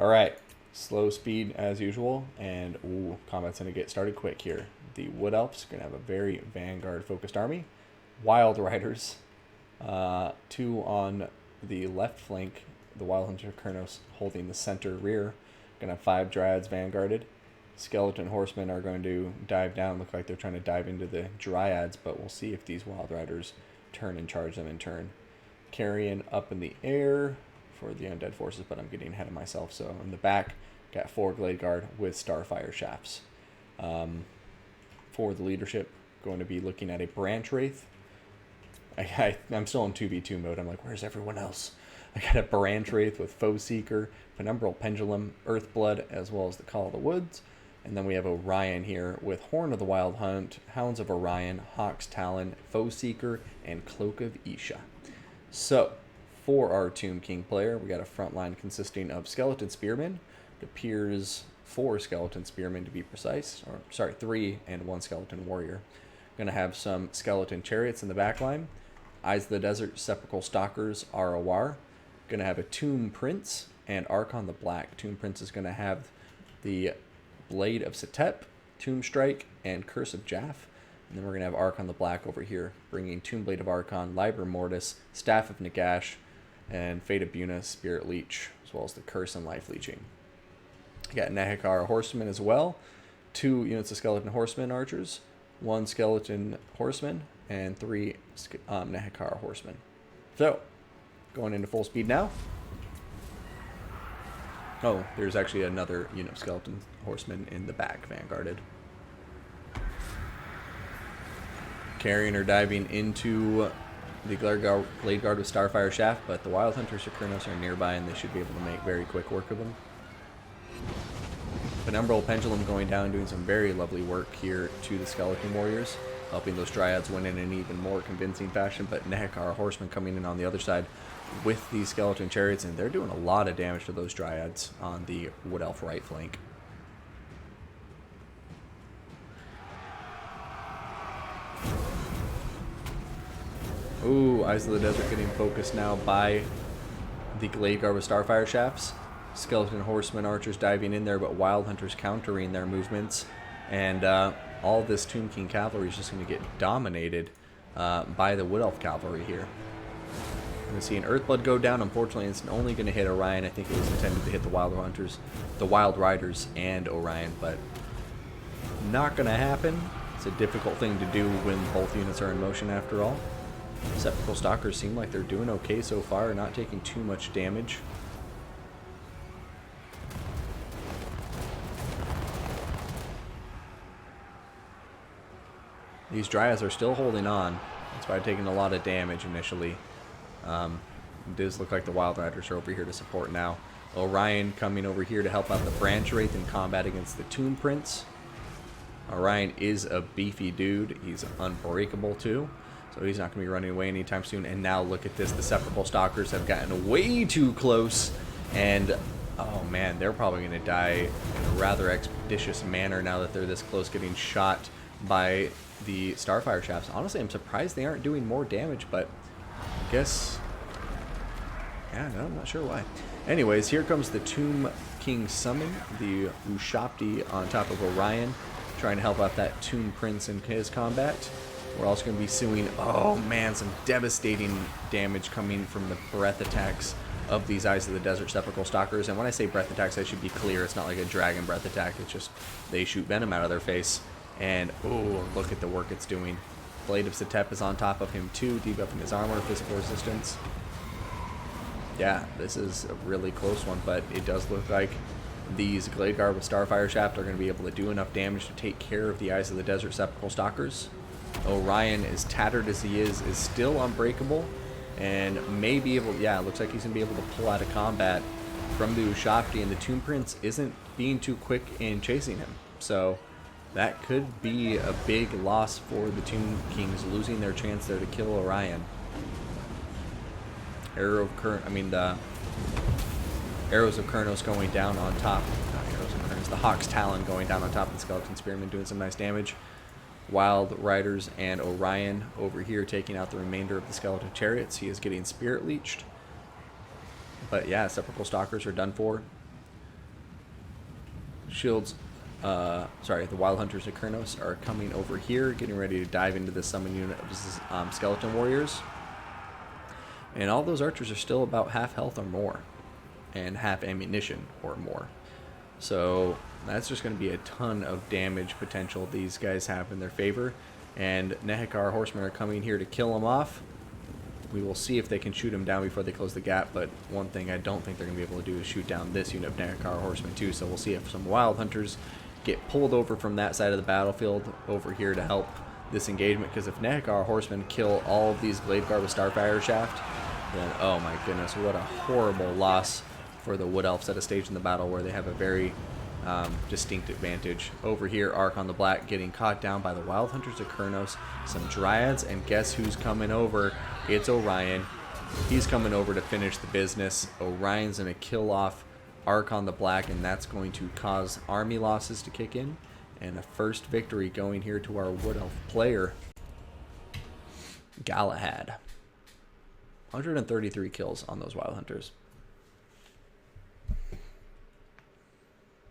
All right, slow speed as usual, and ooh, combat's gonna get started quick here. The Wood Elves are gonna have a very vanguard-focused army. Wild Riders, two on the left flank. The Wild Hunter Kurnos holding the center rear. Gonna have 5 Dryads vanguarded. Skeleton Horsemen are going to dive down. Look like they're trying to dive into the Dryads, but we'll see if these Wild Riders turn and charge them in turn. Carrion up in the air for the undead forces, but I'm getting ahead of myself. So in the back, got 4 Glade Guard with Starfire Shafts. For the leadership, going to be looking at a Branch Wraith. I'm still in 2v2 mode. I'm like, where's everyone else? I got a Branch Wraith with Foe Seeker, Penumbral Pendulum, Earthblood, as well as the Call of the Woods. And then we have Orion here with Horn of the Wild Hunt, Hounds of Orion, Hawk's Talon, Foe Seeker, and Cloak of Isha. So, for our Tomb King player, we got a front line consisting of Skeleton Spearmen. It appears 4 Skeleton Spearmen to be precise. Or, sorry, 3 and 1 Skeleton Warrior. Going to have some Skeleton Chariots in the back line. Eyes of the Desert, Sepulchral Stalkers, ROR. Going to have a Tomb Prince and Archon the Black. Tomb Prince is going to have the Blade of Setep, Tomb Strike, and Curse of Jaff. And then we're going to have Archon the Black over here, bringing Tomb Blade of Archon, Liber Mortis, Staff of Nagash, and Fate of Buna, Spirit Leech, as well as the Curse and Life Leeching. You got Nehekar Horsemen as well. 2 units of Skeleton Horsemen archers, 1 Skeleton Horseman, and 3 Nehekar Horsemen. So, going into full speed now. Oh, there's actually another unit of Skeleton Horsemen in the back, vanguarded. Carrying or diving into the Glade Guard with Starfire Shaft, but the Wild Hunters or Kurnos are nearby and they should be able to make very quick work of them. Penumbral Pendulum going down, doing some very lovely work here to the Skeleton Warriors, helping those Dryads win in an even more convincing fashion, but Nehekar Horsemen coming in on the other side with these Skeleton Chariots, and they're doing a lot of damage to those Dryads on the Wood Elf right flank. Ooh, Eyes of the Desert getting focused now by the Glade Guard with Starfire Shafts. Skeleton Horsemen archers diving in there, but Wild Hunters countering their movements. And all this Tomb King cavalry is just going to get dominated by the Wood Elf cavalry here. We're going to see an Earthblood go down. Unfortunately, it's only going to hit Orion. I think it was intended to hit the Wild Riders and Orion, but not going to happen. It's a difficult thing to do when both units are in motion after all. Sepulchral Stalkers seem like they're doing okay so far, not taking too much damage. These Dryads are still holding on, despite taking a lot of damage initially. It does look like the Wild Riders are over here to support now. Orion coming over here to help out the Branch Wraith in combat against the Tomb Prince. Orion is a beefy dude. He's unbreakable too, so he's not going to be running away anytime soon. And now look at this. The Sepulchral Stalkers have gotten way too close, and oh man, they're probably going to die in a rather expeditious manner now that they're this close, getting shot by the Starfire Shafts. Honestly, I'm surprised they aren't doing more damage, but I guess, yeah, no, I'm not sure why. Anyways, here comes the Tomb King summon, the Ushabti on top of Orion, trying to help out that Tomb Prince in his combat. We're also going to be suing, oh man, some devastating damage coming from the breath attacks of these Eyes of the Desert Sepulchral Stalkers. And when I say breath attacks, I should be clear, it's not like a dragon breath attack, it's just they shoot venom out of their face. And, oh, look at the work it's doing. Blade of Setep is on top of him too, debuffing his armor, physical resistance. Yeah, this is a really close one, but it does look like these Glade Guard with Starfire Shaft are going to be able to do enough damage to take care of the Eyes of the Desert Sepulchral Stalkers. Orion, as tattered as he is still unbreakable, and may be able, yeah, it looks like he's going to be able to pull out of combat from the Ushabti, and the Tomb Prince isn't being too quick in chasing him. So that could be a big loss for the Tomb Kings, losing their chance there to kill Orion. The Arrows of Kurnos going down on top. Not Arrows of Kurnos, the Hawk's Talon going down on top of the Skeleton Spearmen, doing some nice damage. Wild Riders and Orion over here taking out the remainder of the Skeleton Chariots. He is getting Spirit Leeched. But yeah, Sepulchral Stalkers are done for. Shields, sorry, the Wild Hunters of Kurnos are coming over here, getting ready to dive into the summon unit of Skeleton Warriors. And all those archers are still about half health or more, and half ammunition or more. So that's just going to be a ton of damage potential these guys have in their favor. And Nehekar horsemen are coming here to kill them off. We will see if they can shoot him down before they close the gap, but one thing I don't think they're going to be able to do is shoot down this unit of Nehekar horsemen too. So we'll see if some Wild Hunters get pulled over from that side of the battlefield over here to help this engagement, because if Nehekar horsemen kill all of these Blade Guard with Starfire Shaft, then oh my goodness, what a horrible loss for the Wood Elves at a stage in the battle where they have a very distinct advantage. Over here, Arc on the Black getting caught down by the Wild Hunters of Kurnos, some Dryads, and guess who's coming over? It's Orion. He's coming over to finish the business. Orion's going to kill off Arc on the Black, and that's going to cause army losses to kick in, and a first victory going here to our Wood Elf player, Galahad. 133 kills on those Wild Hunters.